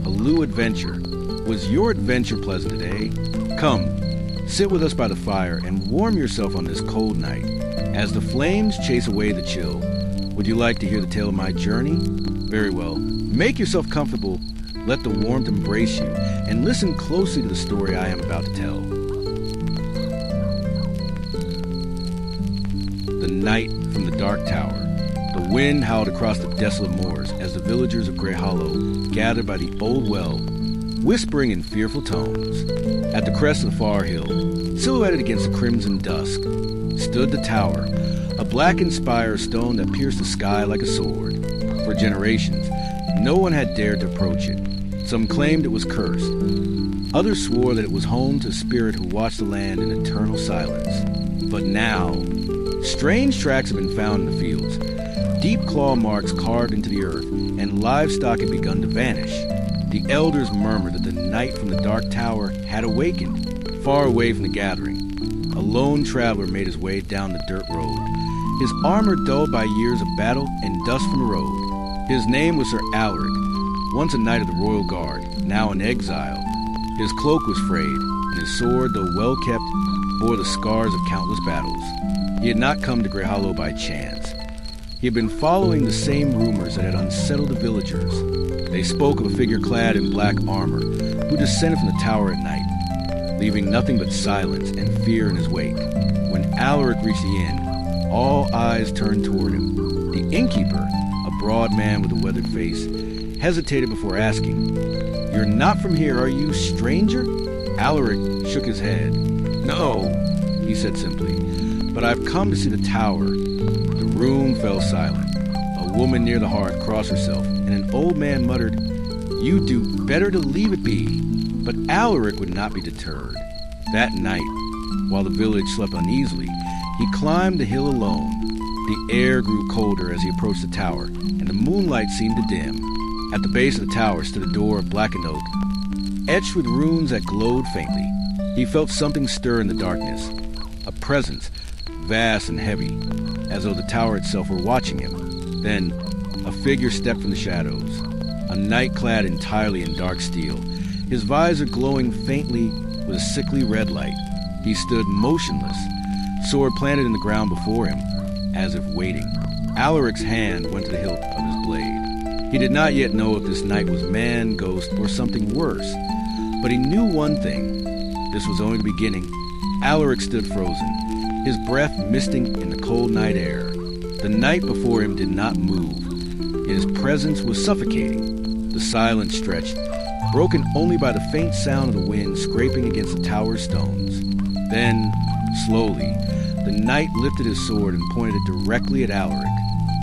Hello, adventure. Was your adventure pleasant today? Come, sit with us by the fire and warm yourself on this cold night. As the flames chase away the chill, would you like to hear the tale of my journey? Very well. Make yourself comfortable, let the warmth embrace you, and listen closely to the story I am about to tell. The night from the dark tower. The wind howled across the desolate moors as the villagers of Greyhollow gathered by the old well, whispering in fearful tones. At the crest of the far hill, silhouetted against the crimson dusk, stood the tower, a blackened spire of stone that pierced the sky like a sword. For generations, no one had dared to approach it. Some claimed it was cursed. Others swore that it was home to a spirit who watched the land in eternal silence. But now, strange tracks have been found in the fields, deep claw marks carved into the earth, and livestock had begun to vanish. The elders murmured that the night from the dark tower had awakened. Far away from the gathering, a lone traveler made his way down the dirt road, his armor dulled by years of battle and dust from the road. His name was Sir Alaric, once a knight of the royal guard, now in exile. His cloak was frayed, and his sword, though well-kept, bore the scars of countless battles. He had not come to Greyhollow by chance. He had been following the same rumors that had unsettled the villagers. They spoke of a figure clad in black armor who descended from the tower at night, leaving nothing but silence and fear in his wake. When Alaric reached the inn, all eyes turned toward him. The innkeeper, a broad man with a weathered face, hesitated before asking, "You're not from here, are you, stranger?" Alaric shook his head. "No," he said simply, "but I've come to see the tower." The room fell silent. A woman near the hearth crossed herself, and an old man muttered, "You'd do better to leave it be." But Alaric would not be deterred. That night, while the village slept uneasily, he climbed the hill alone. The air grew colder as he approached the tower, and the moonlight seemed to dim. At the base of the tower stood a door of blackened oak, etched with runes that glowed faintly. He felt something stir in the darkness, a presence, vast and heavy, as though the tower itself were watching him. Then, a figure stepped from the shadows, a knight clad entirely in dark steel, his visor glowing faintly with a sickly red light. He stood motionless, sword planted in the ground before him, as if waiting. Alaric's hand went to the hilt of his blade. He did not yet know if this knight was man, ghost, or something worse, but he knew one thing. This was only the beginning. Alaric stood frozen, his breath misting in the cold night air. The knight before him did not move, yet his presence was suffocating. The silence stretched, broken only by the faint sound of the wind scraping against the tower's stones. Then, slowly, the knight lifted his sword and pointed it directly at Alaric.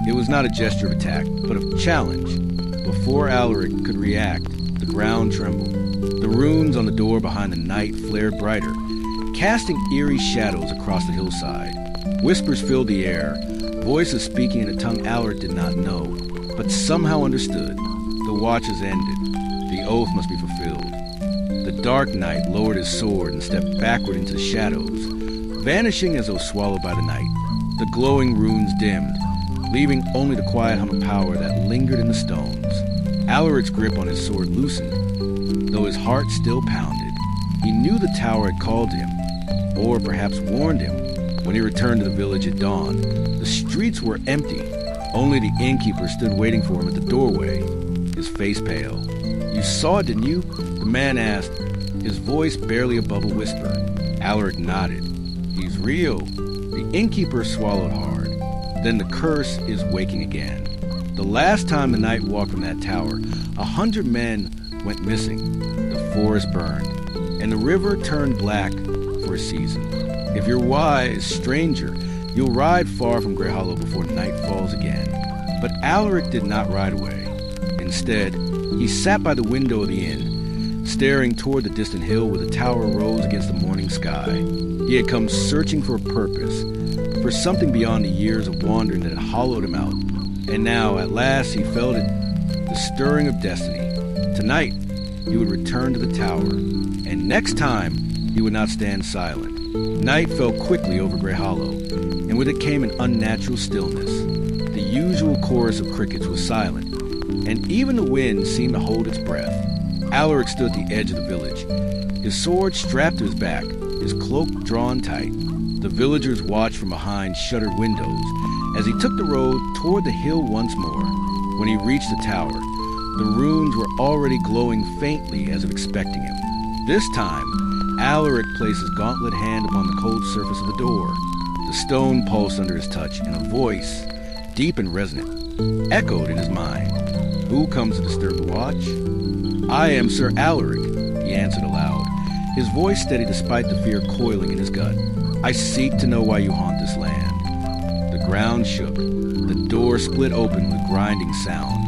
It was not a gesture of attack, but of challenge. Before Alaric could react, the ground trembled. The runes on the door behind the knight flared brighter, casting eerie shadows across the hillside. Whispers filled the air, voices speaking in a tongue Alaric did not know, but somehow understood. The watches ended. The oath must be fulfilled. The dark knight lowered his sword and stepped backward into the shadows, vanishing as though swallowed by the night. The glowing runes dimmed, leaving only the quiet hum of power that lingered in the stones. Alaric's grip on his sword loosened, though his heart still pounded. He knew the tower had called to him, or perhaps warned him. When he returned to the village at dawn, the streets were empty. Only the innkeeper stood waiting for him at the doorway, his face pale. "You saw it, didn't you?" the man asked, his voice barely above a whisper. Alaric nodded. "He's real." The innkeeper swallowed hard. "Then the curse is waking again." The last time the knight walked from that tower, 100 men went missing. The forest burned, and the river turned black for a season. If you're wise, stranger, you'll ride far from Greyhollow before night falls again. But Alaric did not ride away. Instead, he sat by the window of the inn, staring toward the distant hill where the tower rose against the morning sky. He had come searching for a purpose, for something beyond the years of wandering that had hollowed him out. And now, at last, he felt it, the stirring of destiny. Tonight, he would return to the tower, and next time, he would not stand silent. Night fell quickly over Greyhollow, and with it came an unnatural stillness. The usual chorus of crickets was silent, and even the wind seemed to hold its breath. Alaric stood at the edge of the village, his sword strapped to his back, his cloak drawn tight. The villagers watched from behind shuttered windows as he took the road toward the hill once more. When he reached the tower, the runes were already glowing faintly as if expecting him. This time, Alaric placed his gauntlet hand upon the cold surface of the door. The stone pulsed under his touch, and a voice, deep and resonant, echoed in his mind. "Who comes to disturb the watch?" "I am Sir Alaric," he answered aloud, his voice steady despite the fear coiling in his gut. "I seek to know why you haunt this land." The ground shook. The door split open with grinding sound,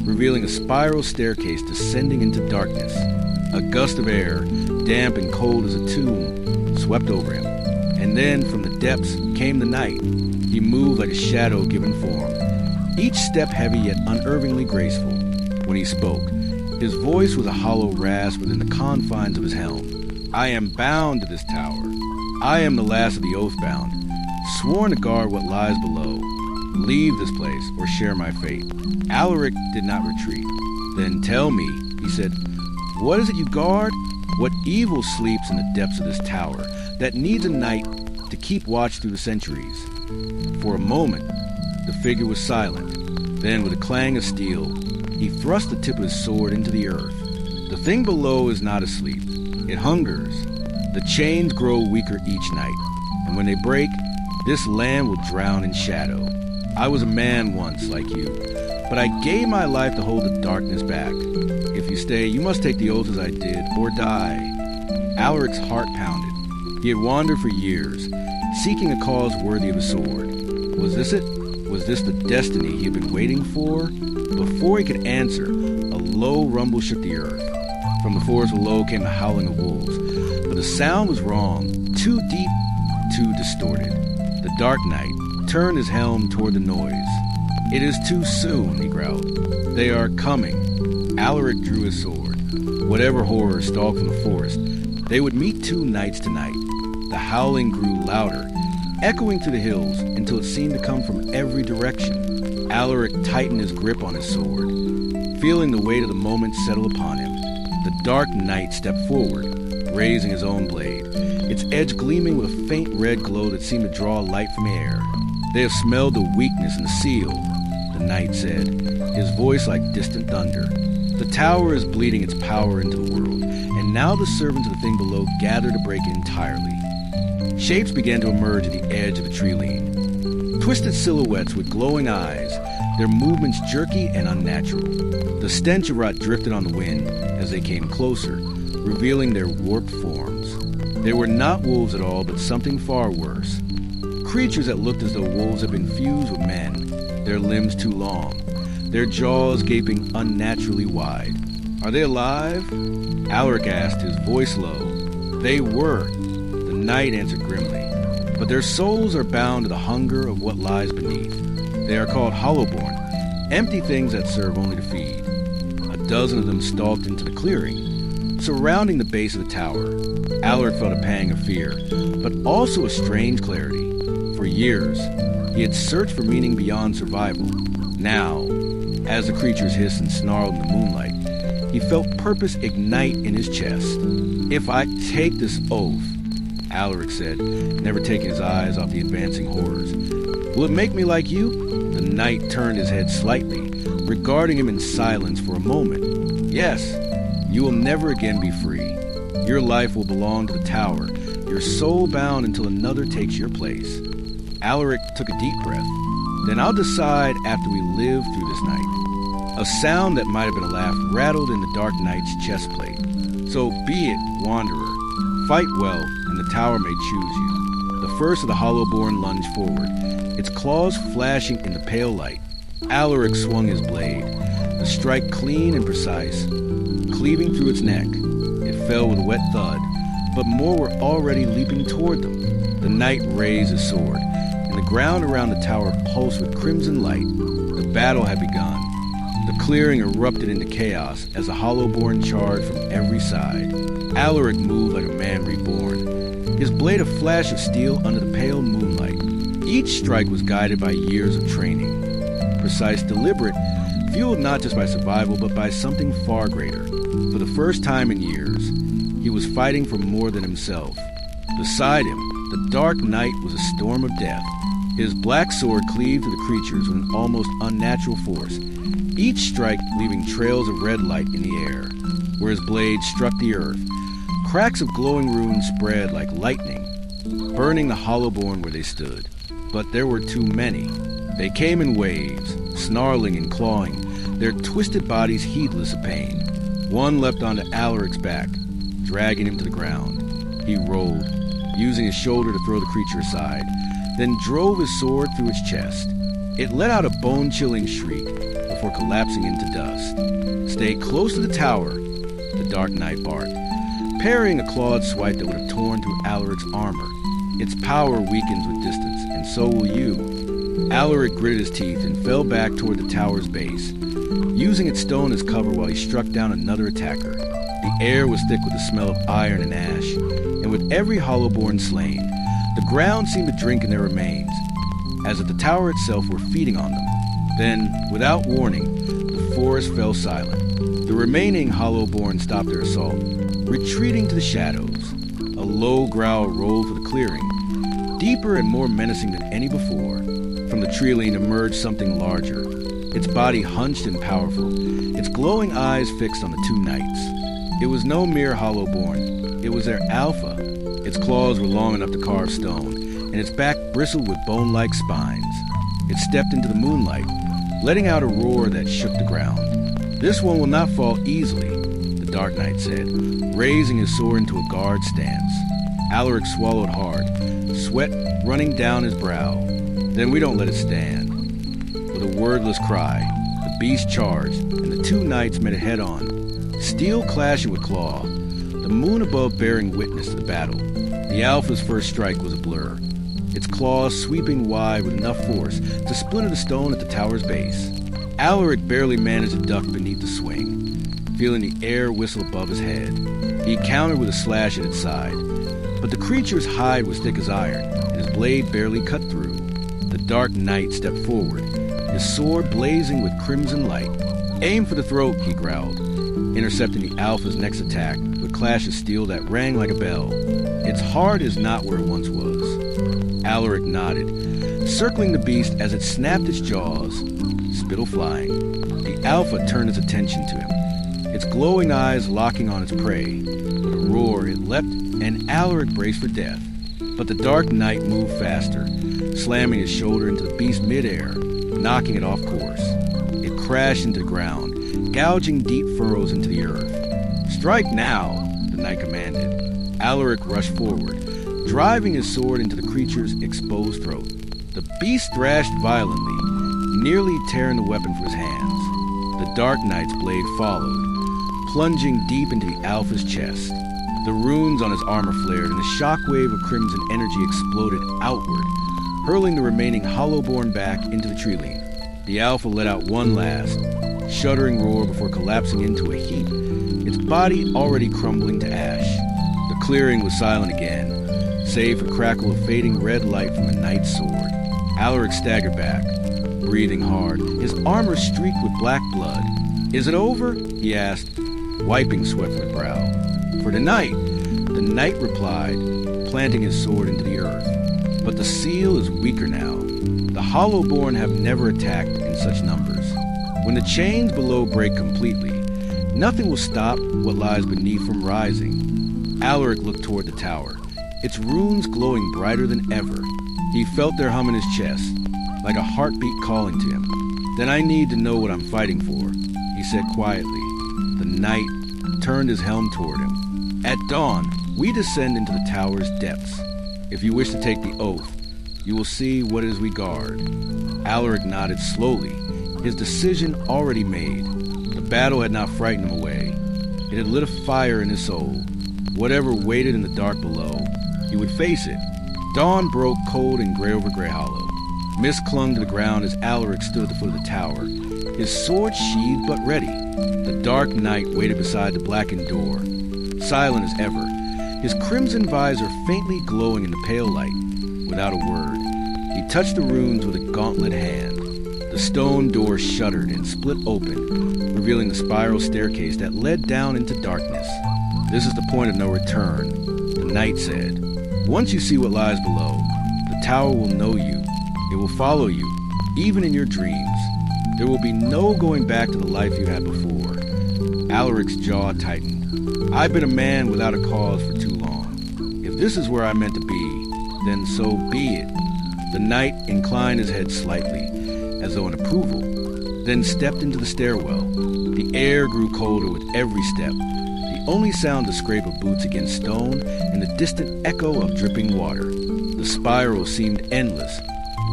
revealing a spiral staircase descending into darkness. A gust of air, damp and cold as a tomb, swept over him. And then from the depths came the night. He moved like a shadow given form, each step heavy yet unervingly graceful. When he spoke, his voice was a hollow rasp within the confines of his helm. "I am bound to this tower. I am the last of the Oathbound, sworn to guard what lies below. Leave this place or share my fate." Alaric did not retreat. "Then tell me," he said, "what is it you guard? What evil sleeps in the depths of this tower that needs a knight to keep watch through the centuries?" For a moment, the figure was silent. Then, with a clang of steel, he thrust the tip of his sword into the earth. "The thing below is not asleep. It hungers. The chains grow weaker each night, and when they break, this land will drown in shadow. I was a man once, like you, but I gave my life to hold the darkness back. If you stay, you must take the oath as I did, or die." Alaric's heart pounded. He had wandered for years, seeking a cause worthy of a sword. Was this it? Was this the destiny he had been waiting for? Before he could answer, a low rumble shook the earth. From the forest below came the howling of wolves, but the sound was wrong, too deep, too distorted. The Dark Knight turned his helm toward the noise. "It is too soon," he growled. "They are coming." Alaric drew his sword. Whatever horror stalked from the forest, they would meet two knights tonight. The howling grew louder, echoing through the hills until it seemed to come from every direction. Alaric tightened his grip on his sword, feeling the weight of the moment settle upon him. The Dark Knight stepped forward, raising his own blade, its edge gleaming with a faint red glow that seemed to draw light from the air. "They have smelled the weakness in the seal," the knight said, his voice like distant thunder. "The tower is bleeding its power into the world, and now the servants of the thing below gather to break it entirely." Shapes began to emerge at the edge of the tree lean. Twisted silhouettes with glowing eyes, their movements jerky and unnatural. The stench of rot drifted on the wind as they came closer, revealing their warped forms. They were not wolves at all, but something far worse. Creatures that looked as though wolves had been fused with men, their limbs too long, their jaws gaping unnaturally wide. "Are they alive?" Alaric asked, his voice low. "They were," the knight answered grimly, "but their souls are bound to the hunger of what lies beneath. They are called Hollowborn, empty things that serve only to feed." A dozen of them stalked into the clearing, surrounding the base of the tower. Alaric felt a pang of fear, but also a strange clarity. For years, he had searched for meaning beyond survival. Now, as the creatures hissed and snarled in the moonlight, he felt purpose ignite in his chest. "If I take this oath," Alaric said, never taking his eyes off the advancing horrors, "will it make me like you?" The knight turned his head slightly, regarding him in silence for a moment. "Yes, you will never again be free. Your life will belong to the tower, your soul bound until another takes your place." Alaric took a deep breath. "Then I'll decide after we live through this night." A sound that might have been a laugh rattled in the Dark Knight's chest plate. "So be it, Wanderer. Fight well, and the tower may choose you." The first of the Hollowborn lunged forward, its claws flashing in the pale light. Alaric swung his blade, the strike clean and precise, cleaving through its neck. It fell with a wet thud, but more were already leaping toward them. The knight raised his sword, and the ground around the tower pulsed with crimson light. The battle had begun. The clearing erupted into chaos as the Hollowborn charged from every side. Alaric moved like a man reborn, his blade a flash of steel under the pale moonlight. Each strike was guided by years of training. Precise, deliberate, fueled not just by survival, but by something far greater. For the first time in years, he was fighting for more than himself. Beside him, the dark night was a storm of death. His black sword cleaved to the creatures with an almost unnatural force, each strike leaving trails of red light in the air. Where his blade struck the earth, cracks of glowing runes spread like lightning, burning the Hollowborn where they stood. But there were too many. They came in waves, snarling and clawing, their twisted bodies heedless of pain. One leapt onto Alaric's back, dragging him to the ground. He rolled, using his shoulder to throw the creature aside, then drove his sword through its chest. It let out a bone-chilling shriek before collapsing into dust. Stay close to the tower, the Dark Knight barked, parrying a clawed swipe that would have torn through Alaric's armor. Its power weakens with distance, and so will you. Alaric gritted his teeth and fell back toward the tower's base, using its stone as cover while he struck down another attacker. The air was thick with the smell of iron and ash, and with every Hollowborn slain, the ground seemed to drink in their remains, as if the tower itself were feeding on them. Then, without warning, the forest fell silent. The remaining Hollowborn stopped their assault, retreating to the shadows. A low growl rolled through the clearing, deeper and more menacing than any before. From the treeline emerged something larger, its body hunched and powerful, its glowing eyes fixed on the two knights. It was no mere Hollowborn, it was their alpha. Its claws were long enough to carve stone, and its back bristled with bone-like spines. It stepped into the moonlight, letting out a roar that shook the ground. "This one will not fall easily," the Dark Knight said, raising his sword into a guard stance. Alaric swallowed hard, sweat running down his brow. "Then we don't let it stand." With a wordless cry, the beast charged, and the two knights met it head-on, steel clashing with claw, the moon above bearing witness to the battle. The Alpha's first strike was a blur, its claws sweeping wide with enough force to splinter the stone at the tower's base. Alaric barely managed to duck beneath the swing, feeling the air whistle above his head. He countered with a slash at its side, but the creature's hide was thick as iron, and his blade barely cut through. The Dark Knight stepped forward, his sword blazing with crimson light. "Aim for the throat," he growled, intercepting the Alpha's next attack with a clash of steel that rang like a bell. Its heart is not where it once was. Alaric nodded, circling the beast as it snapped its jaws, spittle flying. The Alpha turned its attention to him, its glowing eyes locking on its prey. With a roar, it leapt, and Alaric braced for death. But the Dark Knight moved faster, slamming his shoulder into the beast midair, knocking it off course. It crashed into the ground, gouging deep furrows into the earth. "Strike now," the knight commanded. Alaric rushed forward, driving his sword into the creature's exposed throat. The beast thrashed violently, nearly tearing the weapon from his hands. The Dark Knight's blade followed, plunging deep into the Alpha's chest. The runes on his armor flared, and a shockwave of crimson energy exploded outward, hurling the remaining Hollowborn back into the treeline. The Alpha let out one last, shuddering roar before collapsing into a heap, its body already crumbling to ash. The clearing was silent again, save for the crackle of fading red light from the knight's sword. Alaric staggered back, breathing hard, his armor streaked with black blood. "Is it over?" he asked, wiping sweat from his brow. "For tonight," the knight replied, planting his sword into the earth. "But the seal is weaker now. The Hollowborn have never attacked in such numbers. When the chains below break completely, nothing will stop what lies beneath from rising." Alaric looked toward the tower, its runes glowing brighter than ever. He felt their hum in his chest, like a heartbeat calling to him. "Then I need to know what I'm fighting for," he said quietly. The knight turned his helm toward him. "At dawn, we descend into the tower's depths. If you wish to take the oath, you will see what it is we guard." Alaric nodded slowly, his decision already made. The battle had not frightened him away. It had lit a fire in his soul. Whatever waited in the dark below, he would face it. Dawn broke cold and gray over Greyhollow. Mist clung to the ground as Alaric stood at the foot of the tower, his sword sheathed but ready. The Dark Knight waited beside the blackened door, silent as ever, his crimson visor faintly glowing in the pale light. Without a word, he touched the runes with a gauntlet hand. The stone door shuddered and split open, revealing the spiral staircase that led down into darkness. "This is the point of no return," the knight said. "Once you see what lies below, the tower will know you. It will follow you, even in your dreams. There will be no going back to the life you had before." Alaric's jaw tightened. "I've been a man without a cause for too long. If this is where I'm meant to be, then so be it." The knight inclined his head slightly, as though in approval, then stepped into the stairwell. The air grew colder with every step. The only sound the scrape of boots against stone and the distant echo of dripping water. The spiral seemed endless,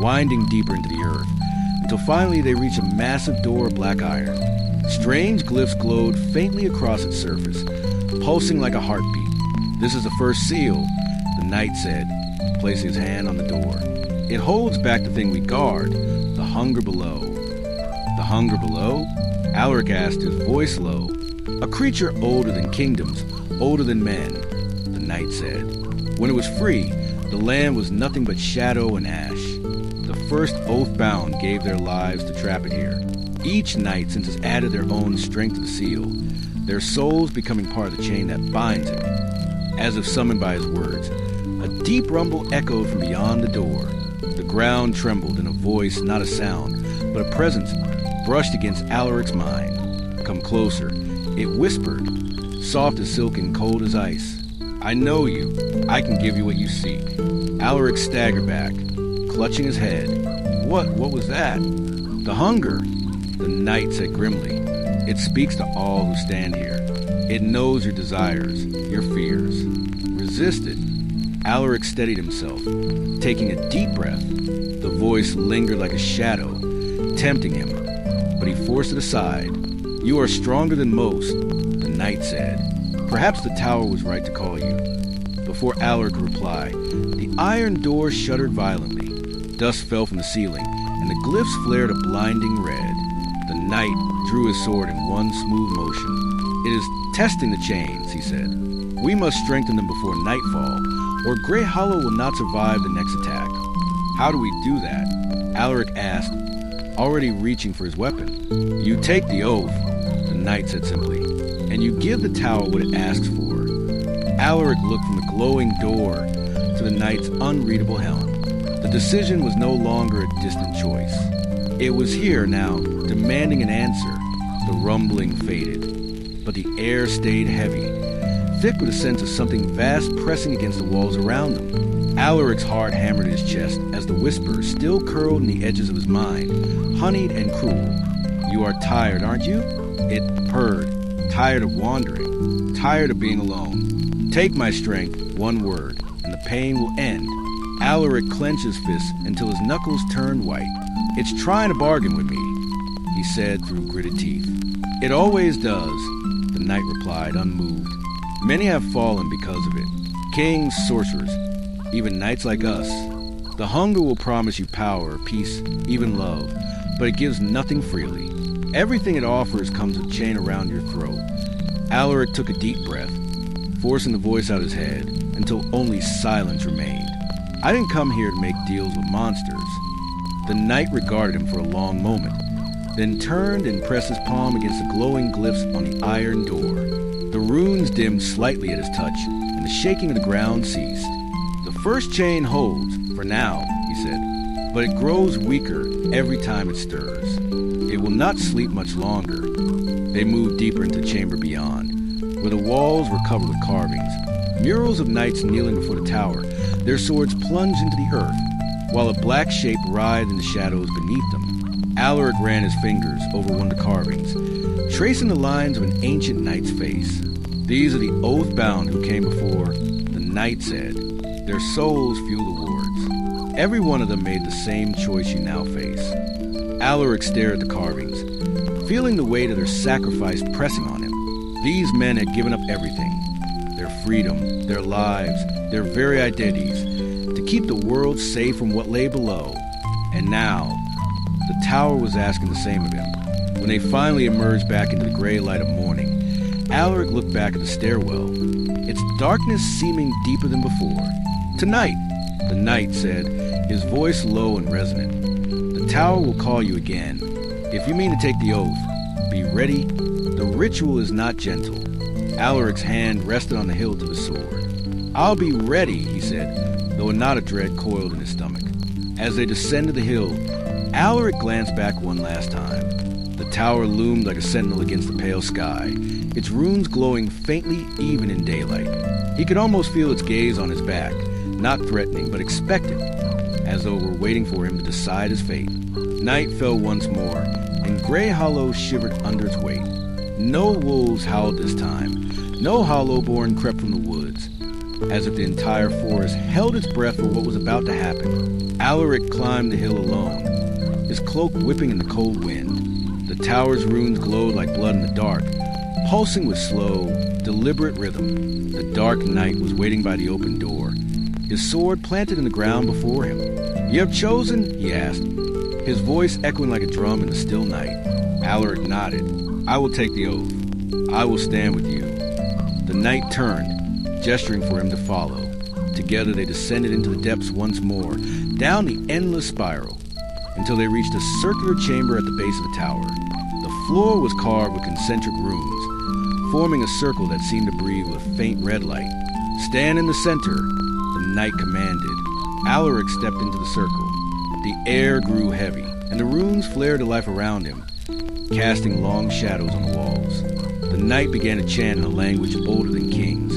winding deeper into the earth, until finally they reached a massive door of black iron. Strange glyphs glowed faintly across its surface, pulsing like a heartbeat. "This is the first seal," the knight said, placing his hand on the door. "It holds back the thing we guard, the hunger below." "The hunger below?" Alaric asked, his voice low. "A creature older than kingdoms, older than men," the knight said. "When it was free, the land was nothing but shadow and ash. The first oath-bound gave their lives to trap it here. Each knight since has added their own strength to the seal, their souls becoming part of the chain that binds it." As if summoned by his words, a deep rumble echoed from beyond the door. The ground trembled, and a voice, not a sound, but a presence, brushed against Alaric's mind. "Come closer," it whispered, soft as silk and cold as ice. "I know you. I can give you what you seek." Alaric staggered back, clutching his head. What was that?" "The hunger," the knight said grimly. "It speaks to all who stand here. It knows your desires, your fears. Resist it." Alaric steadied himself, taking a deep breath. The voice lingered like a shadow, tempting him, but he forced it aside. "You are stronger than most," the knight said. "Perhaps the tower was right to call you." Before Alaric could reply, the iron door shuddered violently. Dust fell from the ceiling, and the glyphs flared a blinding red. The knight drew his sword in one smooth motion. "It is testing the chains," he said. "We must strengthen them before nightfall, or Greyhollow will not survive the next attack." "How do we do that?" Alaric asked, already reaching for his weapon. "You take the oath," the knight said simply, "and you give the tower what it asks for." Alaric looked from the glowing door to the knight's unreadable helm. The decision was no longer a distant choice. It was here now, demanding an answer. The rumbling faded, but the air stayed heavy, thick with a sense of something vast pressing against the walls around them. Alaric's heart hammered his chest as the whisper still curled in the edges of his mind, honeyed and cruel. "You are tired, aren't you?" It purred, tired of wandering, tired of being alone. "Take my strength, one word, and the pain will end." Alaric clenched his fists until his knuckles turned white. "It's trying to bargain with me," he said through gritted teeth. "It always does," the knight replied, unmoved. "Many have fallen because of it. Kings, sorcerers, even knights like us. The hunger will promise you power, peace, even love, but it gives nothing freely. Everything it offers comes with a chain around your throat." Alaric took a deep breath, forcing the voice out of his head until only silence remained. "I didn't come here to make deals with monsters." The knight regarded him for a long moment, then turned and pressed his palm against the glowing glyphs on the iron door. The runes dimmed slightly at his touch, and the shaking of the ground ceased. "The first chain holds, for now," he said, "but it grows weaker every time it stirs. It will not sleep much longer." They moved deeper into the chamber beyond, where the walls were covered with carvings, murals of knights kneeling before the tower, their swords plunged into the earth, while a black shape writhed in the shadows beneath them. Alaric ran his fingers over one of the carvings, tracing the lines of an ancient knight's face. "These are the oath-bound who came before," the knight said. "Their souls fuel the wards. Every one of them made the same choice you now face." Alaric stared at the carvings, feeling the weight of their sacrifice pressing on him. These men had given up everything, their freedom, their lives, their very identities, to keep the world safe from what lay below. And now, the tower was asking the same of him. When they finally emerged back into the gray light of morning, Alaric looked back at the stairwell, its darkness seeming deeper than before. "Tonight," the knight said, his voice low and resonant, "the tower will call you again. If you mean to take the oath, be ready. The ritual is not gentle. Alaric's hand rested on the hilt of his sword. I'll be ready, he said, though a knot of dread coiled in his stomach. As they descended the hill, Alaric glanced back one last time. The tower loomed like a sentinel against the pale sky, its runes glowing faintly even in daylight. He could almost feel its gaze on his back, not threatening but expectant, as though it were waiting for him to decide his fate. Night fell once more, and Greyhollow shivered under its weight. No wolves howled this time. No Hollowborn crept from the woods, as if the entire forest held its breath for what was about to happen. Alaric climbed the hill alone, his cloak whipping in the cold wind. The tower's runes glowed like blood in the dark, pulsing with slow, deliberate rhythm. The dark knight was waiting by the open door, his sword planted in the ground before him. "You have chosen?" he asked, his voice echoing like a drum in the still night. Alaric nodded. "I will take the oath. I will stand with you." The knight turned, gesturing for him to follow. Together they descended into the depths once more, down the endless spiral, until they reached a circular chamber at the base of the tower. The floor was carved with concentric runes, forming a circle that seemed to breathe with faint red light. "Stand in the center," the knight commanded. Alaric stepped into the circle. The air grew heavy, and the runes flared to life around him, casting long shadows on the walls. The knight began to chant in a language older than kings,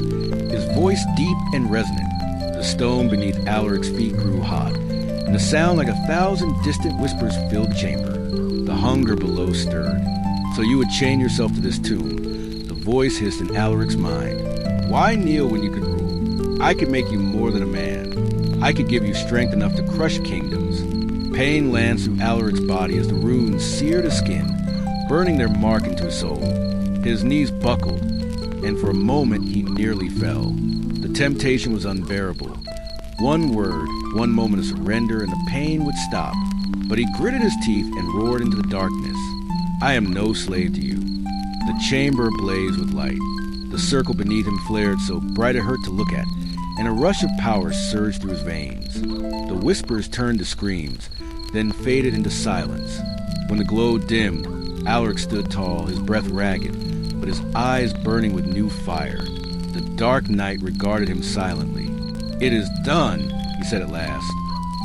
his voice deep and resonant. The stone beneath Alaric's feet grew hot, and a sound like 1,000 distant whispers filled the chamber. The hunger below stirred. "So you would chain yourself to this tomb," the voice hissed in Alaric's mind. "Why kneel when you could rule? I could make you more than a man. I could give you strength enough to crush kingdoms." Pain lanced through Alaric's body as the runes seared his skin, burning their mark into his soul. His knees buckled, and for a moment he nearly fell. The temptation was unbearable. One word, one moment of surrender, and the pain would stop. But he gritted his teeth and roared into the darkness. "I am no slave to you." The chamber blazed with light. The circle beneath him flared so bright it hurt to look at, and a rush of power surged through his veins. The whispers turned to screams, then faded into silence. When the glow dimmed, Alaric stood tall, his breath ragged, but his eyes burning with new fire. The dark knight regarded him silently. "It is done," he said at last.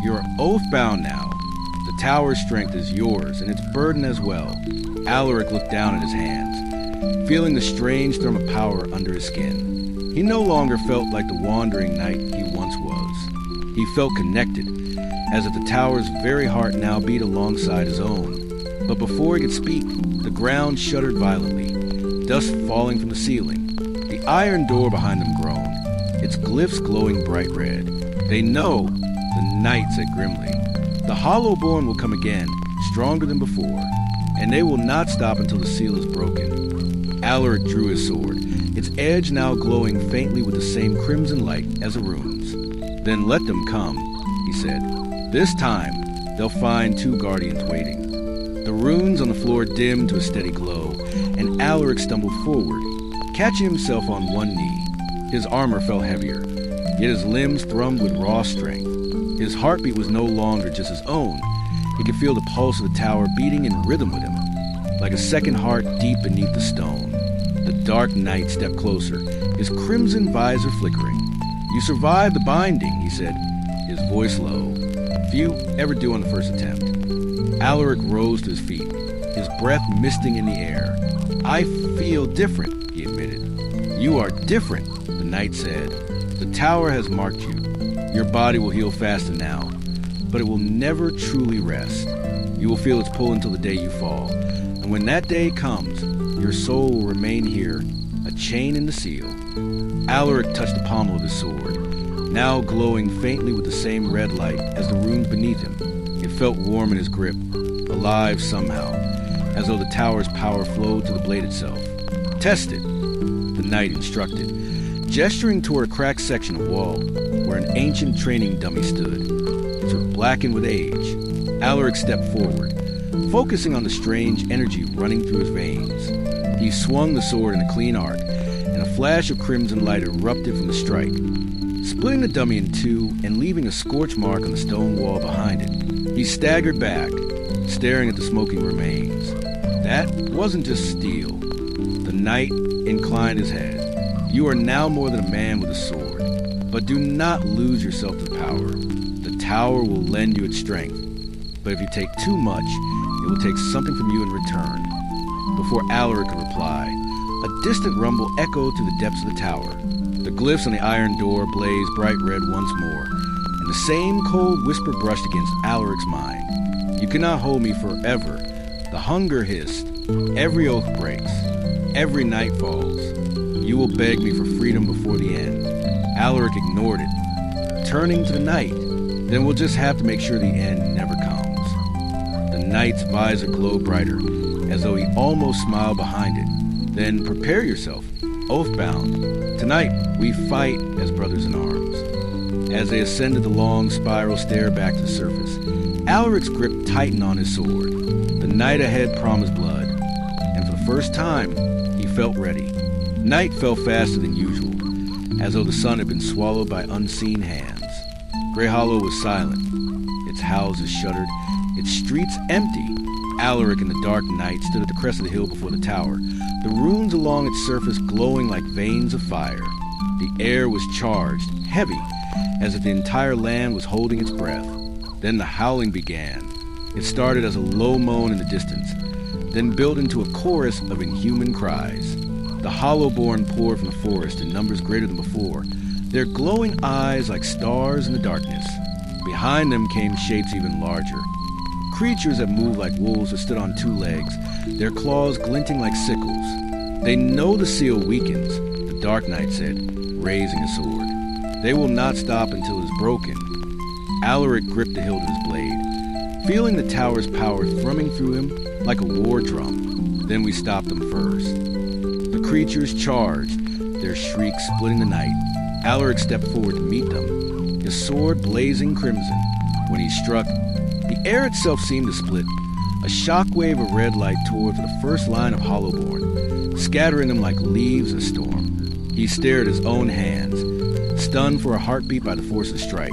"You are oath-bound now. The tower's strength is yours, and its burden as well." Alaric looked down at his hands, feeling the strange thrum of power under his skin. He no longer felt like the wandering knight he once was. He felt connected, as if the tower's very heart now beat alongside his own. But before he could speak, the ground shuddered violently, dust falling from the ceiling. The iron door behind them groaned, its glyphs glowing bright red. "They know," the knight said grimly. "The Hollowborn will come again, stronger than before, and they will not stop until the seal is broken." Alaric drew his sword, its edge now glowing faintly with the same crimson light as the runes. "Then let them come," he said. "This time, they'll find two guardians waiting." The runes on the floor dimmed to a steady glow, and Alaric stumbled forward, catching himself on one knee. His armor felt heavier, yet his limbs thrummed with raw strength. His heartbeat was no longer just his own. He could feel the pulse of the tower beating in rhythm with him, like a second heart deep beneath the stone. The dark knight stepped closer, his crimson visor flickering. "You survived the binding," he said, his voice low. "Few ever do on the first attempt." Alaric rose to his feet, his breath misting in the air. "I feel different," he admitted. "You are different," the knight said. "The tower has marked you. Your body will heal faster now, but it will never truly rest. You will feel its pull until the day you fall. And when that day comes, your soul will remain here, a chain in the seal." Alaric touched the pommel of his sword, now glowing faintly with the same red light as the runes beneath him. It felt warm in his grip, alive somehow, as though the tower's power flowed to the blade itself. "Test it," the knight instructed, gesturing toward a cracked section of wall where an ancient training dummy stood. It was blackened with age. Alaric stepped forward, focusing on the strange energy running through his veins. He swung the sword in a clean arc, and a flash of crimson light erupted from the strike, splitting the dummy in two and leaving a scorch mark on the stone wall behind it. He staggered back, staring at the smoking remains. That wasn't just steel. The knight inclined his head. You are now more than a man with a sword, but do not lose yourself to the power. The tower will lend you its strength, but if you take too much, it will take something from you in return. Before Alaric could reply, a distant rumble echoed through the depths of the tower. The glyphs on the iron door blazed bright red once more, and the same cold whisper brushed against Alaric's mind. You cannot hold me forever. The hunger hissed. Every oath breaks. Every night falls. You will beg me for freedom before the end. Alaric ignored it, turning to the knight. Then we'll just have to make sure the end never comes. The knight's visor glowed brighter, as though he almost smiled behind it. Then prepare yourself, oathbound. Tonight we fight as brothers in arms. As they ascended the long spiral stair back to the surface, Alaric's grip tightened on his sword. The knight ahead promised blood, and for the first time, he felt ready. Night fell faster than usual, as though the sun had been swallowed by unseen hands. Greyhollow was silent. Its houses shuttered, its streets empty. Alaric and the dark night stood at the crest of the hill before the tower, the runes along its surface glowing like veins of fire. The air was charged, heavy, as if the entire land was holding its breath. Then the howling began. It started as a low moan in the distance, then built into a chorus of inhuman cries. The Hollowborn poured from the forest in numbers greater than before, their glowing eyes like stars in the darkness. Behind them came shapes even larger. Creatures that moved like wolves or stood on two legs, their claws glinting like sickles. They know the seal weakens, the Dark Knight said, raising his sword. They will not stop until it is broken. Alaric gripped the hilt of his blade, feeling the tower's power thrumming through him like a war drum. Then we stopped them first. The creatures charged, their shrieks splitting the night. Alaric stepped forward to meet them, his sword blazing crimson. When he struck, the air itself seemed to split. A shockwave of red light tore through the first line of Hollowborn, scattering them like leaves in a storm. He stared at his own hands, stunned for a heartbeat by the force of the strike,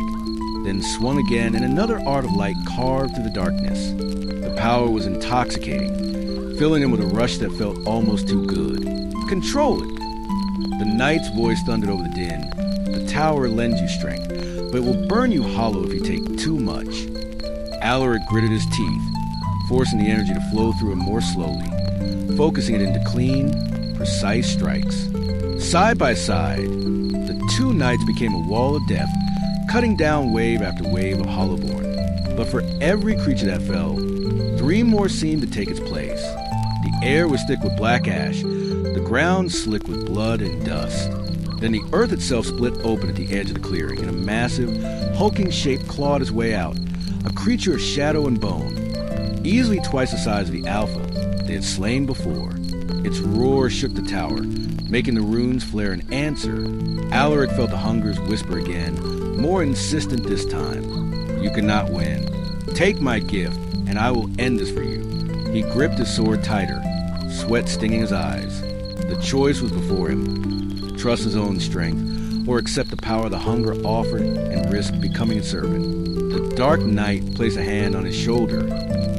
then swung again, and another art of light carved through the darkness. The power was intoxicating, filling him with a rush that felt almost too good. Control it! The knight's voice thundered over the din. The tower lends you strength, but it will burn you hollow if you take too much. Alaric gritted his teeth, forcing the energy to flow through him more slowly, focusing it into clean, precise strikes. Side by side, the two knights became a wall of death, cutting down wave after wave of Hollowborn. But for every creature that fell, three more seemed to take its place. The air was thick with black ash, the ground slick with blood and dust. Then the earth itself split open at the edge of the clearing, and a massive, hulking shape clawed its way out, a creature of shadow and bone, easily twice the size of the alpha they had slain before. Its roar shook the tower, making the runes flare in answer. Alaric felt the hunger's whisper again, more insistent this time. You cannot win. Take my gift, and I will end this for you. He gripped his sword tighter, sweat stinging his eyes. The choice was before him: trust his own strength, or accept the power the hunger offered and risk becoming its servant. The Dark Knight placed a hand on his shoulder,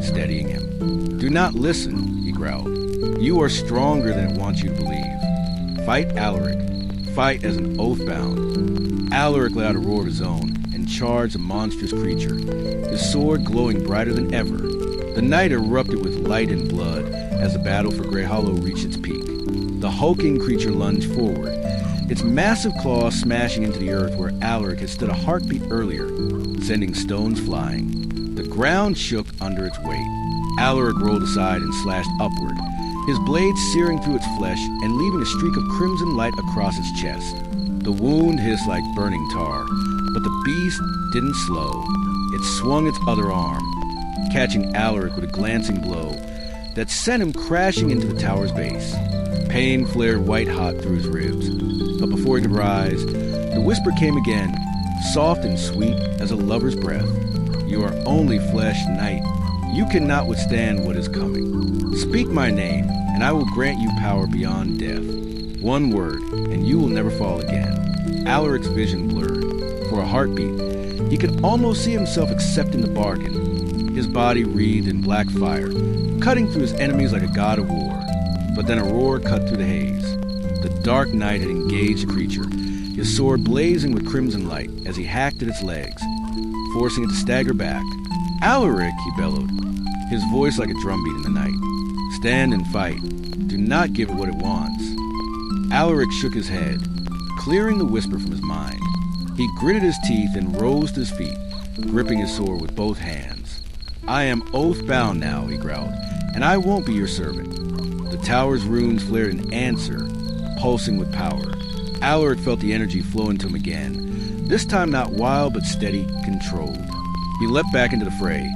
steadying him. Do not listen, he growled. You are stronger than it wants you to believe. Fight Alaric. Fight as an oath-bound. Alaric let out a roar of his own and charged a monstrous creature, his sword glowing brighter than ever. The night erupted with light and blood as the battle for Greyhollow reached its peak. The hulking creature lunged forward, its massive claws smashing into the earth where Alaric had stood a heartbeat earlier, sending stones flying. The ground shook under its weight. Alaric rolled aside and slashed upward, his blade searing through its flesh and leaving a streak of crimson light across its chest. The wound hissed like burning tar, but the beast didn't slow. It swung its other arm, catching Alaric with a glancing blow that sent him crashing into the tower's base. Pain flared white-hot through his ribs, but before he could rise, the whisper came again, soft and sweet as a lover's breath. You are only flesh, knight. You cannot withstand what is coming. Speak my name, and I will grant you power beyond death. One word, and you will never fall again. Alaric's vision blurred. For a heartbeat, he could almost see himself accepting the bargain. his body wreathed in black fire, cutting through his enemies like a god of war. But then a roar cut through the haze. The Dark Knight had engaged the creature, his sword blazing with crimson light as he hacked at its legs, forcing it to stagger back. "Alaric," he bellowed, his voice like a drumbeat in the night. "Stand and fight. Do not give it what it wants." Alaric shook his head, clearing the whisper from his mind. He gritted his teeth and rose to his feet, gripping his sword with both hands. "I am oath-bound now," he growled, "and I won't be your servant." The tower's runes flared in answer, pulsing with power. Alaric felt the energy flow into him again, this time not wild but steady, controlled. He leapt back into the fray,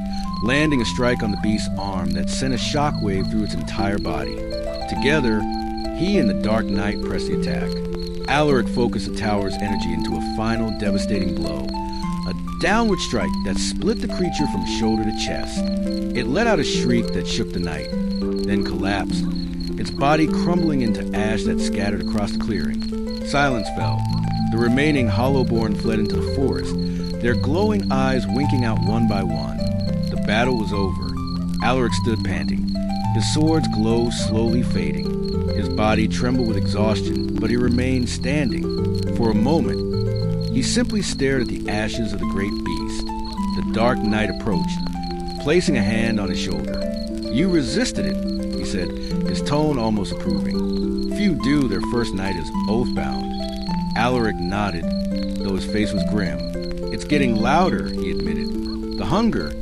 landing a strike on the beast's arm that sent a shockwave through its entire body. Together, he and the Dark Knight pressed the attack. Alaric focused the tower's energy into a final devastating blow, a downward strike that split the creature from shoulder to chest. It let out a shriek that shook the night, then collapsed, its body crumbling into ash that scattered across the clearing. Silence fell. The remaining Hollowborn fled into the forest, their glowing eyes winking out one by one. The battle was over. Alaric stood panting, his sword's glow slowly fading. His body trembled with exhaustion, but he remained standing. For a moment, he simply stared at the ashes of the great beast. The Dark Knight approached, placing a hand on his shoulder. "You resisted it," he said, his tone almost approving. "Few do their first night as oath-bound." Alaric nodded, though his face was grim. "It's getting louder," he admitted. "The hunger,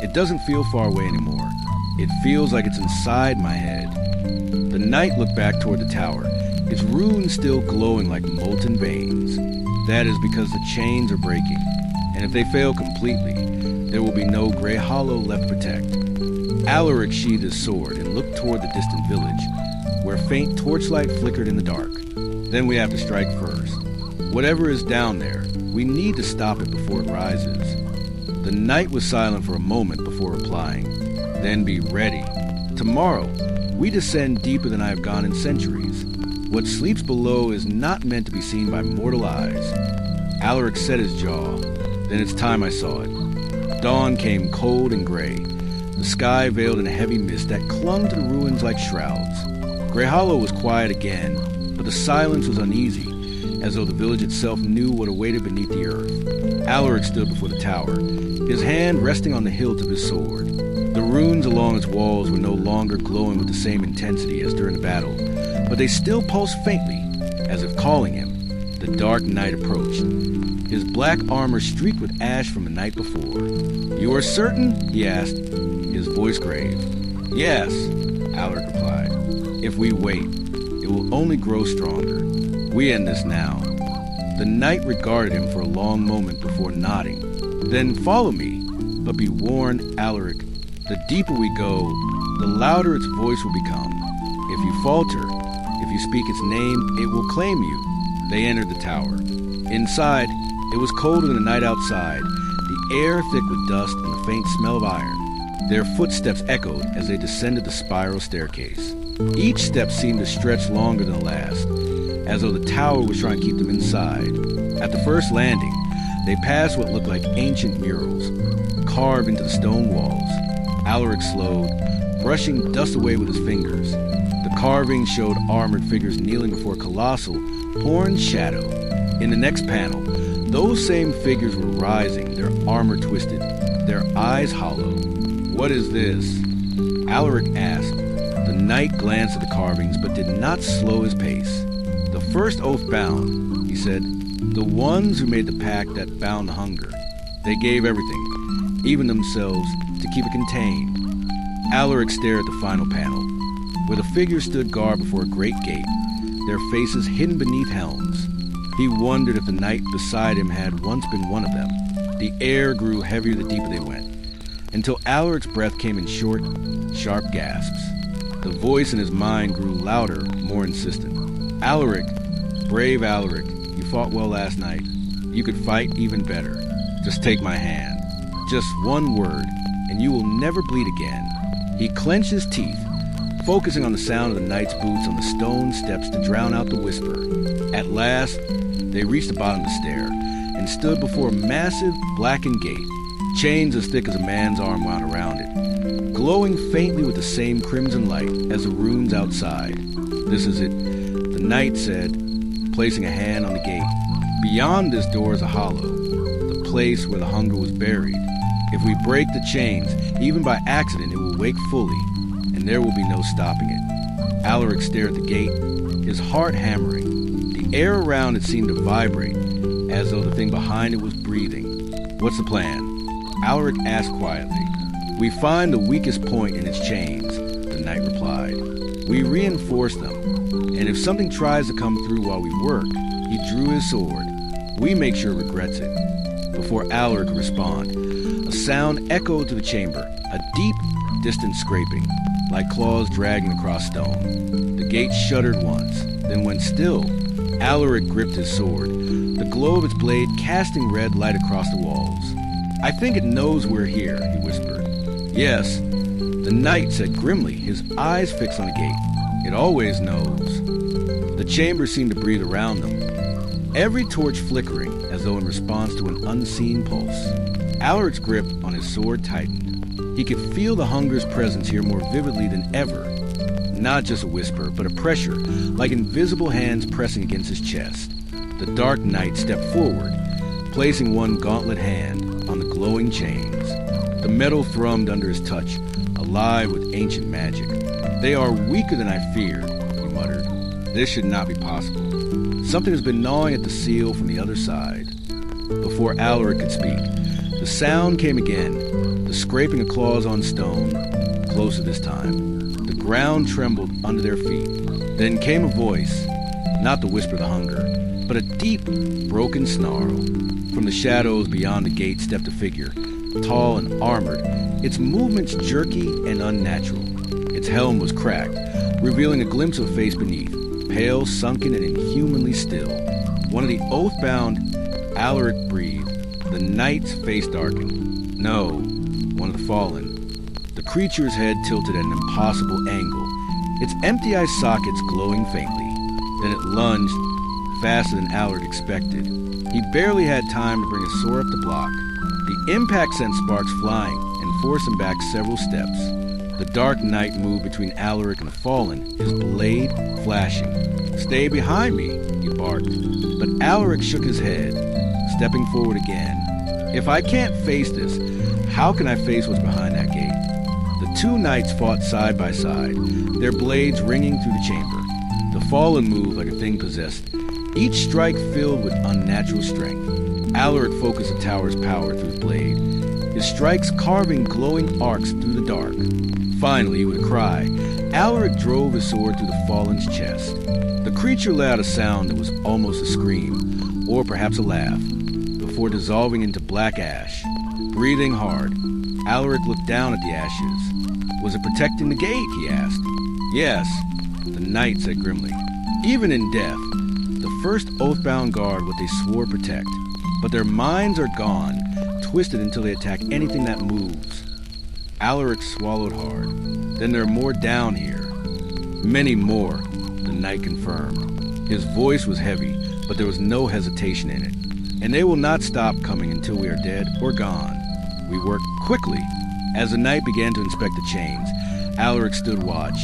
it doesn't feel far away anymore. It feels like it's inside my head." The knight looked back toward the tower, its runes still glowing like molten veins. "That is because the chains are breaking, and if they fail completely, there will be no Greyhollow left to protect." Alaric sheathed his sword and looked toward the distant village, where faint torchlight flickered in the dark. "Then we have to strike first. Whatever is down there, we need to stop it before it rises." The knight was silent for a moment before replying. "Then be ready. Tomorrow, we descend deeper than I have gone in centuries. What sleeps below is not meant to be seen by mortal eyes." Alaric set his jaw. Then it's time I saw it. Dawn came cold and gray, the sky veiled in a heavy mist that clung to the ruins like shrouds. Greyhollow was quiet again, but the silence was uneasy, as though the village itself knew what awaited beneath the earth. Alaric stood before the tower, his hand resting on the hilt of his sword. The runes along its walls were no longer glowing with the same intensity as during the battle, but they still pulsed faintly, as if calling him. The Dark Knight approached, his black armor streaked with ash from the night before. "You are certain?" he asked, his voice grave. "Yes," Alaric replied. "If we wait, it will only grow stronger. We end this now." The knight regarded him for a long moment before nodding. "Then follow me, but be warned, Alaric. The deeper we go, the louder its voice will become. If you falter, if you speak its name, it will claim you." They entered the tower. Inside, it was colder than the night outside, the air thick with dust and the faint smell of iron. Their footsteps echoed as they descended the spiral staircase. Each step seemed to stretch longer than the last, as though the tower was trying to keep them inside. At the first landing, they passed what looked like ancient murals, carved into the stone walls. Alaric slowed, brushing dust away with his fingers. The carvings showed armored figures kneeling before a colossal, horned shadow. In the next panel, those same figures were rising, their armor twisted, their eyes hollow. "What is this?" Alaric asked. The knight glanced at the carvings, but did not slow his pace. "The first oath bound," he said. "The ones who made the pact that bound hunger. They gave everything, even themselves, to keep it contained." Alaric stared at the final panel, where the figures stood guard before a great gate, their faces hidden beneath helms. He wondered if the knight beside him had once been one of them. The air grew heavier the deeper they went, until Alaric's breath came in short, sharp gasps. The voice in his mind grew louder, more insistent. "Alaric, brave Alaric, you fought well last night. You could fight even better. Just take my hand. Just one word, and you will never bleed again." He clenched his teeth, focusing on the sound of the knight's boots on the stone steps to drown out the whisper. At last, they reached the bottom of the stair and stood before a massive, blackened gate, chains as thick as a man's arm wound around it, glowing faintly with the same crimson light as the runes outside. "This is it," the knight said, placing a hand on the gate. "Beyond this door is a hollow, the place where the hunger was buried. If we break the chains, even by accident, it will wake fully, and there will be no stopping it." Alaric stared at the gate, his heart hammering. The air around it seemed to vibrate, as though the thing behind it was breathing. "What's the plan?" Alaric asked quietly. "We find the weakest point in its chains," the knight replied. "We reinforce them, and if something tries to come through while we work," he drew his sword, "we make sure it regrets it." Before Alaric could respond, a sound echoed to the chamber, a deep, distant scraping, like claws dragging across stone. The gate shuddered once, then went still. Alaric gripped his sword, the glow of its blade casting red light across the walls. "I think it knows we're here," he whispered. "Yes," the knight said grimly, his eyes fixed on the gate. "It always knows." The chamber seemed to breathe around them, every torch flickering as though in response to an unseen pulse. Alaric's grip on his sword tightened. He could feel the hunger's presence here more vividly than ever. Not just a whisper, but a pressure, like invisible hands pressing against his chest. The dark knight stepped forward, placing one gauntlet hand on the glowing chains. The metal thrummed under his touch, alive with ancient magic. "They are weaker than I feared," he muttered. "This should not be possible. Something has been gnawing at the seal from the other side." Before Alaric could speak, the sound came again, the scraping of claws on stone, closer this time. The ground trembled under their feet. Then came a voice, not the whisper of the hunger, but a deep, broken snarl. From the shadows beyond the gate stepped a figure, tall and armored, its movements jerky and unnatural. Its helm was cracked, revealing a glimpse of a face beneath, pale, sunken, and inhumanly still. One of the oath-bound, Alaric breathed. The knight's face darkened. No, one of the fallen. The creature's head tilted at an impossible angle, its empty eye sockets glowing faintly. Then it lunged, faster than Alaric expected. He barely had time to bring his sword up to block. The impact sent sparks flying and forced him back several steps. The dark knight moved between Alaric and the fallen, his blade flashing. "Stay behind me," he barked. But Alaric shook his head, stepping forward again. "If I can't face this, how can I face what's behind that gate?" The two knights fought side by side, their blades ringing through the chamber. The fallen moved like a thing possessed, each strike filled with unnatural strength. Alaric focused the tower's power through his blade, his strikes carving glowing arcs through the dark. Finally, with a cry, Alaric drove his sword through the fallen's chest. The creature let out a sound that was almost a scream, or perhaps a laugh, before dissolving into black ash. Breathing hard, Alaric looked down at the ashes. "Was it protecting the gate?" he asked. "Yes," the knight said grimly. "Even in death, the first oath-bound guard what they swore protect. But their minds are gone, twisted until they attack anything that moves." Alaric swallowed hard. "Then there are more down here." "Many more," the knight confirmed. His voice was heavy, but there was no hesitation in it. "And they will not stop coming until we are dead or gone. We work quickly." As the knight began to inspect the chains, Alaric stood watch,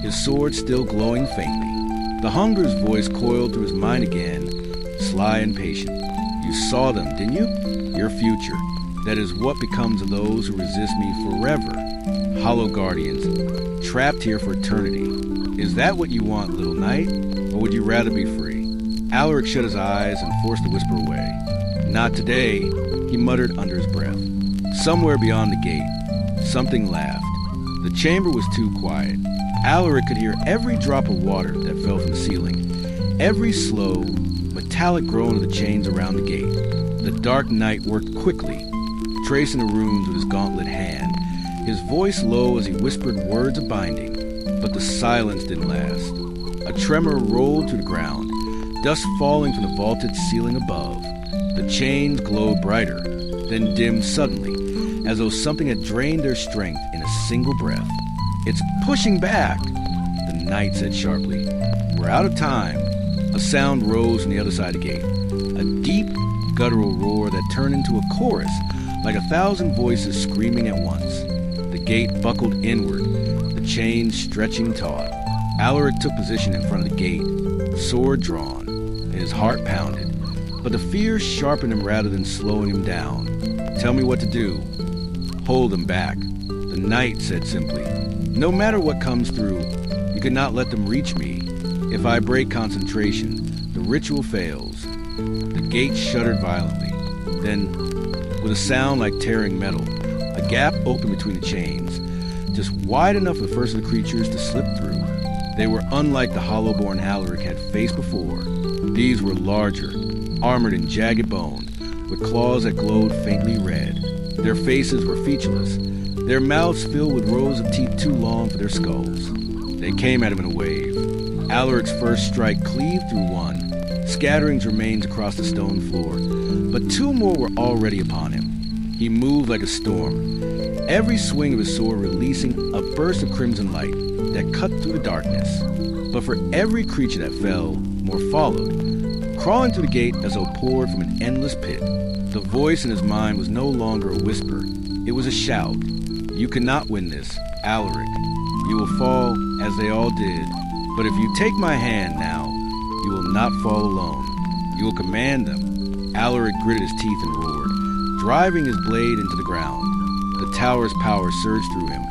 his sword still glowing faintly. The hunger's voice coiled through his mind again, sly and patient. "You saw them, didn't you? Your future. That is what becomes of those who resist me forever. Hollow guardians, trapped here for eternity. Is that what you want, little knight? Or would you rather be free?" Alaric shut his eyes and forced the whisper away. "Not today," he muttered under his breath. Somewhere beyond the gate, something laughed. The chamber was too quiet. Alaric could hear every drop of water that fell from the ceiling, every slow, metallic groan of the chains around the gate. The dark knight worked quickly, tracing the runes with his gauntlet hand, his voice low as he whispered words of binding. But the silence didn't last. A tremor rolled to the ground, dust falling from the vaulted ceiling above. The chains glowed brighter, then dimmed suddenly, as though something had drained their strength in a single breath. "It's pushing back," the knight said sharply. "We're out of time." A sound rose from the other side of the gate, a deep, guttural roar that turned into a chorus, like 1,000 voices screaming at once. The gate buckled inward, the chains stretching taut. Alaric took position in front of the gate, sword drawn, and his heart pounded. But the fear sharpened him rather than slowing him down. "Tell me what to do." "Hold them back." The knight said simply. "No matter what comes through, you cannot let them reach me. If I break concentration, the ritual fails." The gate shuddered violently. Then, with a sound like tearing metal, a gap opened between the chains, just wide enough for the first of the creatures to slip through. They were unlike the hollow-born Alaric had faced before. These were larger, armored and jagged bone, with claws that glowed faintly red. Their faces were featureless, their mouths filled with rows of teeth too long for their skulls. They came at him in a wave. Alaric's first strike cleaved through one, scattering his remains across the stone floor, but two more were already upon him. He moved like a storm, every swing of his sword releasing a burst of crimson light that cut through the darkness. But for every creature that fell, more followed, crawling through the gate as though poured from an endless pit. The voice in his mind was no longer a whisper. It was a shout. "You cannot win this, Alaric. You will fall, as they all did. But if you take my hand now, you will not fall alone. You will command them." Alaric gritted his teeth and roared, driving his blade into the ground. The tower's power surged through him,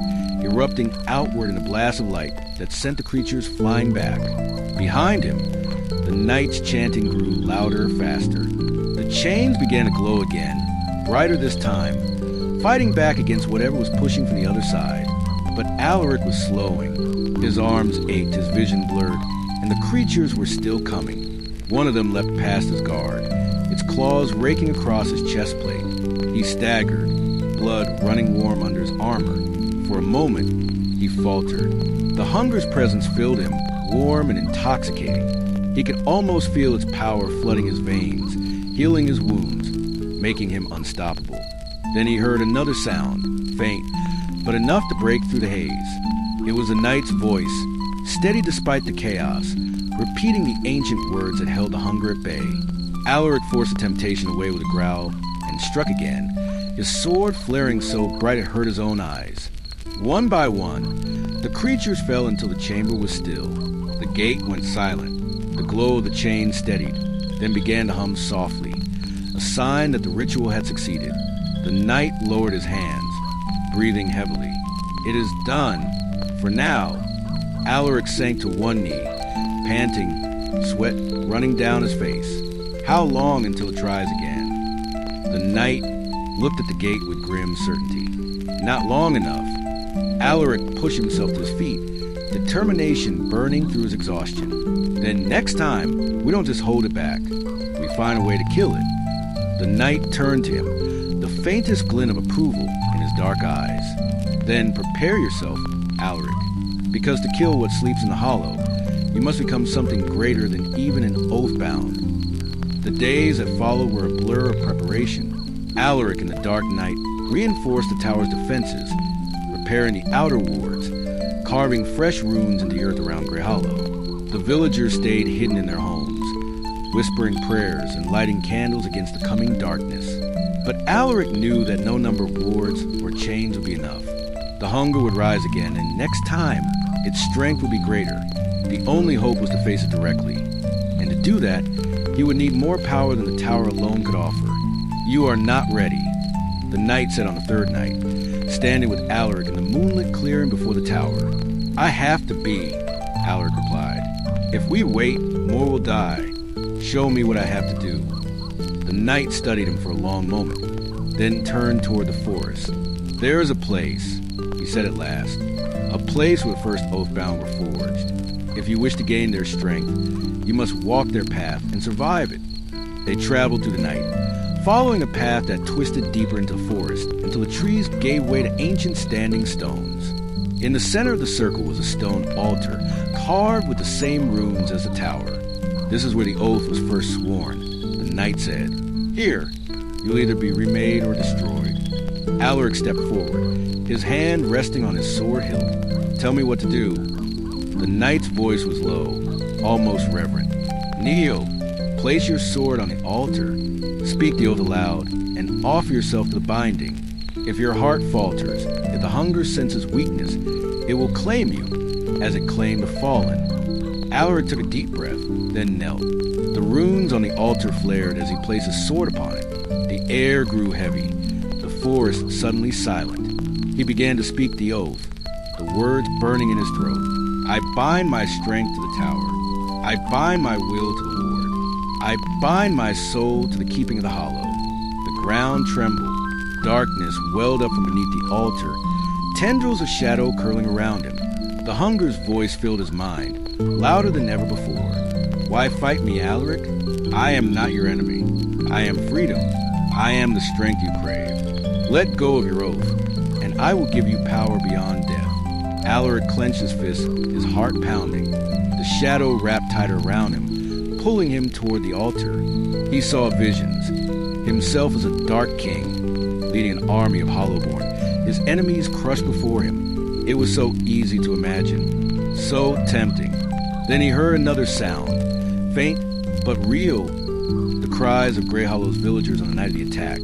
erupting outward in a blast of light that sent the creatures flying back. Behind him, the knight's chanting grew louder, faster. The chains began to glow again, brighter this time, fighting back against whatever was pushing from the other side. But Alaric was slowing. His arms ached, his vision blurred, and the creatures were still coming. One of them leapt past his guard, its claws raking across his chest plate. He staggered, blood running warm under his armor. For a moment, he faltered. The hunger's presence filled him, warm and intoxicating. He could almost feel its power flooding his veins, healing his wounds, making him unstoppable. Then he heard another sound, faint, but enough to break through the haze. It was the knight's voice, steady despite the chaos, repeating the ancient words that held the hunger at bay. Alaric forced the temptation away with a growl and struck again, his sword flaring so bright it hurt his own eyes. One by one, the creatures fell until the chamber was still. The gate went silent. The glow of the chain steadied, then began to hum softly, a sign that the ritual had succeeded. The knight lowered his hands, breathing heavily. "It is done. For now." Alaric sank to one knee, panting, sweat running down his face. How long until it dries again? The knight looked at the gate with grim certainty. Not long enough. Alaric pushed himself to his feet, determination burning through his exhaustion. "Then next time, we don't just hold it back. We find a way to kill it." The knight turned to him, the faintest glint of approval in his dark eyes. "Then prepare yourself, Alaric, because to kill what sleeps in the hollow, you must become something greater than even an oath-bound." The days that followed were a blur of preparation. Alaric and the Dark Knight reinforced the tower's defenses, repairing the outer wards, carving fresh runes into the earth around Greyhollow. The villagers stayed hidden in their homes, whispering prayers and lighting candles against the coming darkness. But Alaric knew that no number of wards or chains would be enough. The hunger would rise again, and next time, its strength would be greater. The only hope was to face it directly. And to do that, he would need more power than the tower alone could offer. "You are not ready," the knight said on the third night, standing with Alaric in the moonlit clearing before the tower. "I have to be," Alaric replied. "If we wait, more will die. Show me what I have to do." The knight studied him for a long moment, then turned toward the forest. "There is a place," he said at last, "a place where the first Oathbound were forged. If you wish to gain their strength, you must walk their path and survive it." They traveled through the night, following a path that twisted deeper into the forest until the trees gave way to ancient standing stones. In the center of the circle was a stone altar, carved with the same runes as the tower. "This is where the oath was first sworn," the knight said. "Here, you'll either be remade or destroyed." Alaric stepped forward, his hand resting on his sword hilt. "Tell me what to do." The knight's voice was low, almost reverent. "Kneel, place your sword on the altar, speak the oath aloud, and offer yourself to the binding. If your heart falters, if the hunger senses weakness, it will claim you, as it claimed the fallen. Alaric took a deep breath, then knelt. The runes on the altar flared as he placed his sword upon it. The air grew heavy, the forest suddenly silent. He began to speak the oath, the words burning in his throat. I bind my strength to the tower. I bind my will to the Lord. I bind my soul to the keeping of the hollow. The ground trembled. Darkness welled up from beneath the altar, tendrils of shadow curling around him. The hunger's voice filled his mind, louder than ever before. Why fight me, Alaric? I am not your enemy. I am freedom. I am the strength you crave. Let go of your oath, and I will give you power beyond death. Alaric clenched his fist, his heart pounding. The shadow wrapped tighter around him, pulling him toward the altar. He saw visions, himself as a dark king, leading an army of Hollowborn, his enemies crushed before him. It was so easy to imagine, so tempting. Then he heard another sound, faint but real, the cries of Greyhollow's villagers on the night of the attack.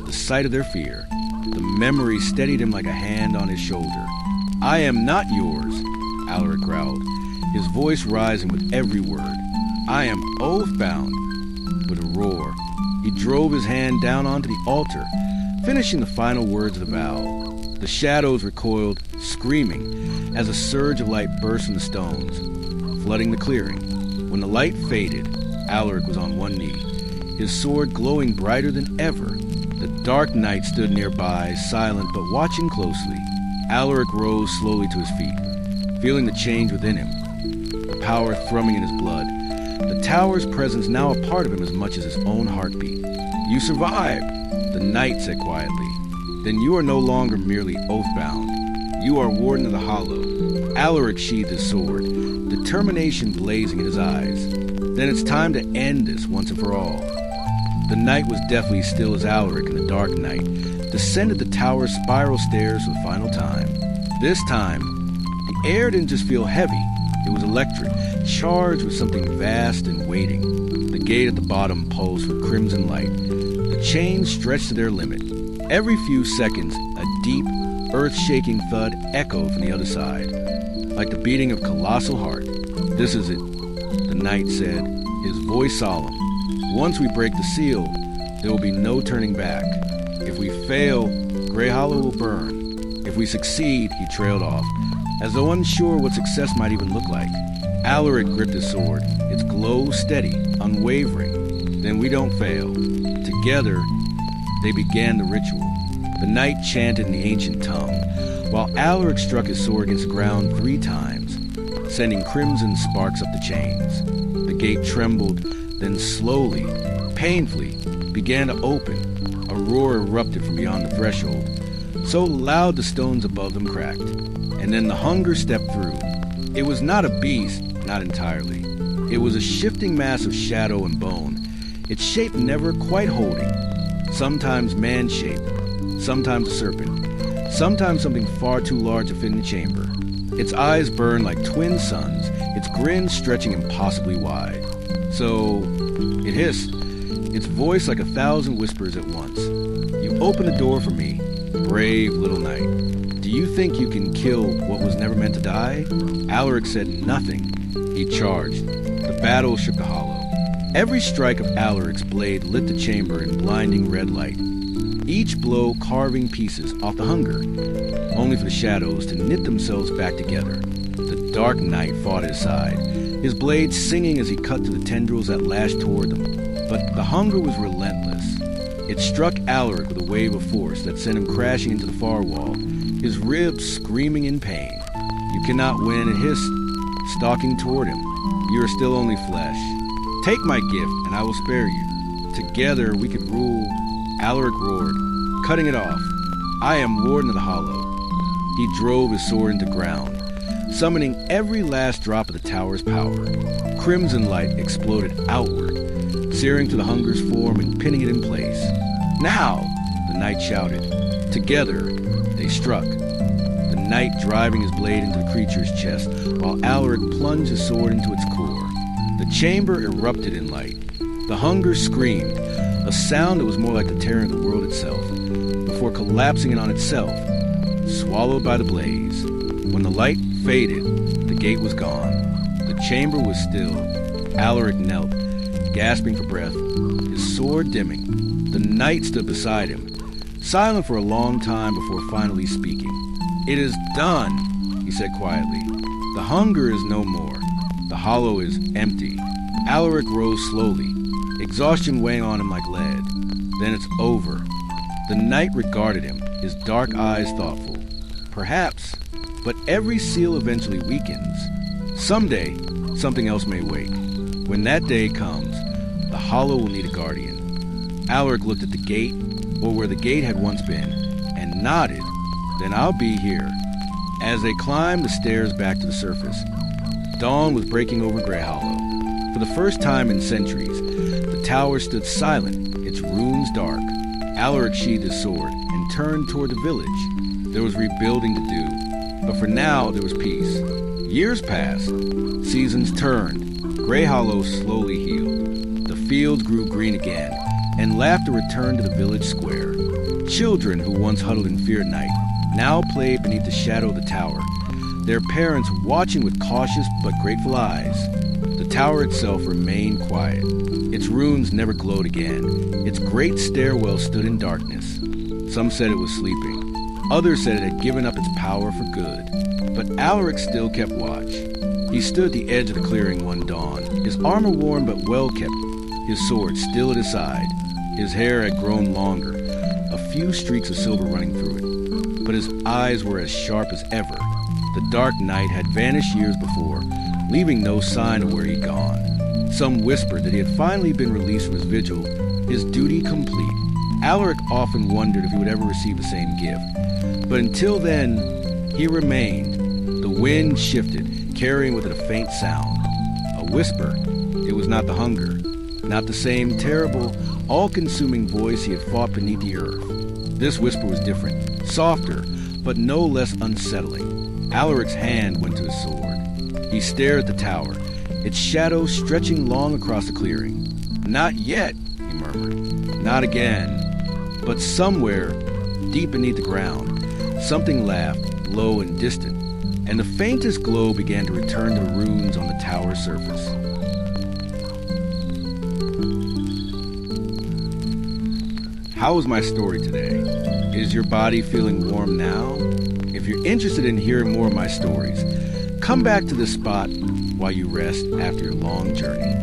The sight of their fear, the memory steadied him like a hand on his shoulder. I am not yours, Alaric growled, his voice rising with every word. I am oath-bound. With a roar, he drove his hand down onto the altar, finishing the final words of the vow. The shadows recoiled, screaming, as a surge of light burst from the stones, flooding the clearing. When the light faded, Alaric was on one knee, his sword glowing brighter than ever. The dark knight stood nearby, silent but watching closely. Alaric rose slowly to his feet, feeling the change within him, the power thrumming in his blood, the tower's presence now a part of him as much as his own heartbeat. You survived, the knight said quietly. Then you are no longer merely oath-bound. You are Warden of the Hollow. Alaric sheathed his sword, determination blazing in his eyes. Then it's time to end this once and for all. The knight was deathly still as Alaric and the dark knight descended the tower's spiral stairs for the final time. This time, the air didn't just feel heavy. It was electric, charged with something vast and waiting. The gate at the bottom pulsed with crimson light. The chains stretched to their limit. Every few seconds, a deep, earth-shaking thud echoed from the other side, like the beating of a colossal heart. This is it, the knight said, his voice solemn. Once we break the seal, there will be no turning back. If we fail, Greyhollow will burn. If we succeed, he trailed off, as though unsure what success might even look like. Alaric gripped his sword, its glow steady, unwavering. Then we don't fail. Together, they began the ritual. The knight chanted in the ancient tongue, while Alaric struck his sword against the ground 3 times, sending crimson sparks up the chains. The gate trembled, then slowly, painfully, began to open. A roar erupted from beyond the threshold, so loud the stones above them cracked. And then the hunger stepped through. It was not a beast, not entirely. It was a shifting mass of shadow and bone, its shape never quite holding. Sometimes man-shaped, sometimes a serpent, sometimes something far too large to fit in the chamber. Its eyes burned like twin suns, its grin stretching impossibly wide. So, it hissed, its voice like 1,000 whispers at once. You open the door for me, brave little knight. Do you think you can kill what was never meant to die? Alaric said nothing. He charged. The battle shook the hollow. Every strike of Alaric's blade lit the chamber in blinding red light, each blow carving pieces off the hunger, only for the shadows to knit themselves back together. The dark knight fought at his side, his blade singing as he cut through the tendrils that lashed toward them. But the hunger was relentless. It struck Alaric with a wave of force that sent him crashing into the far wall, his ribs screaming in pain. You cannot win, it hissed, stalking toward him. You are still only flesh. Take my gift, and I will spare you. Together we could rule. Alaric roared, cutting it off. I am Warden of the Hollow. He drove his sword into ground, summoning every last drop of the tower's power. Crimson light exploded outward, searing to the hunger's form and pinning it in place. Now, the knight shouted. Together, they struck. The knight driving his blade into the creature's chest, while Alaric plunged his sword into its core. The chamber erupted in light. The hunger screamed, a sound that was more like the tearing of the world itself, before collapsing in on itself, swallowed by the blaze. When the light faded, the gate was gone. The chamber was still. Alaric knelt, gasping for breath, his sword dimming. The knight stood beside him, silent for a long time before finally speaking. "It is done," he said quietly. "The hunger is no more. The hollow is empty." Alaric rose slowly, exhaustion weighing on him like lead. "Then it's over." The knight regarded him, his dark eyes thoughtful. "Perhaps, but every seal eventually weakens. Someday, something else may wake. When that day comes, the hollow will need a guardian." Alaric looked at the gate, or where the gate had once been, and nodded. "Then I'll be here." As they climbed the stairs back to the surface, dawn was breaking over Greyhollow. For the first time in centuries, the tower stood silent, its ruins dark. Alaric sheathed his sword and turned toward the village. There was rebuilding to do, but for now there was peace. Years passed, seasons turned, Greyhollow slowly healed. The fields grew green again, and laughter returned to the village square. Children who once huddled in fear at night now played beneath the shadow of the tower, their parents watching with cautious but grateful eyes. The tower itself remained quiet. Its ruins never glowed again. Its great stairwell stood in darkness. Some said it was sleeping. Others said it had given up its power for good. But Alaric still kept watch. He stood at the edge of the clearing one dawn, his armor worn but well kept, his sword still at his side. His hair had grown longer, a few streaks of silver running through it, but his eyes were as sharp as ever. The dark night had vanished years before, leaving no sign of where he'd gone. Some whispered that he had finally been released from his vigil, his duty complete. Alaric often wondered if he would ever receive the same gift. But until then, he remained. The wind shifted, carrying with it a faint sound. A whisper. It was not the hunger, not the same terrible, all-consuming voice he had fought beneath the earth. This whisper was different, softer, but no less unsettling. Alaric's hand went to his sword. He stared at the tower, its shadow stretching long across the clearing. "Not yet," he murmured. "Not again." But somewhere, deep beneath the ground, something laughed, low and distant, and the faintest glow began to return to the runes on the tower's surface. How was my story today? Is your body feeling warm now? If you're interested in hearing more of my stories, come back to this spot while you rest after your long journey.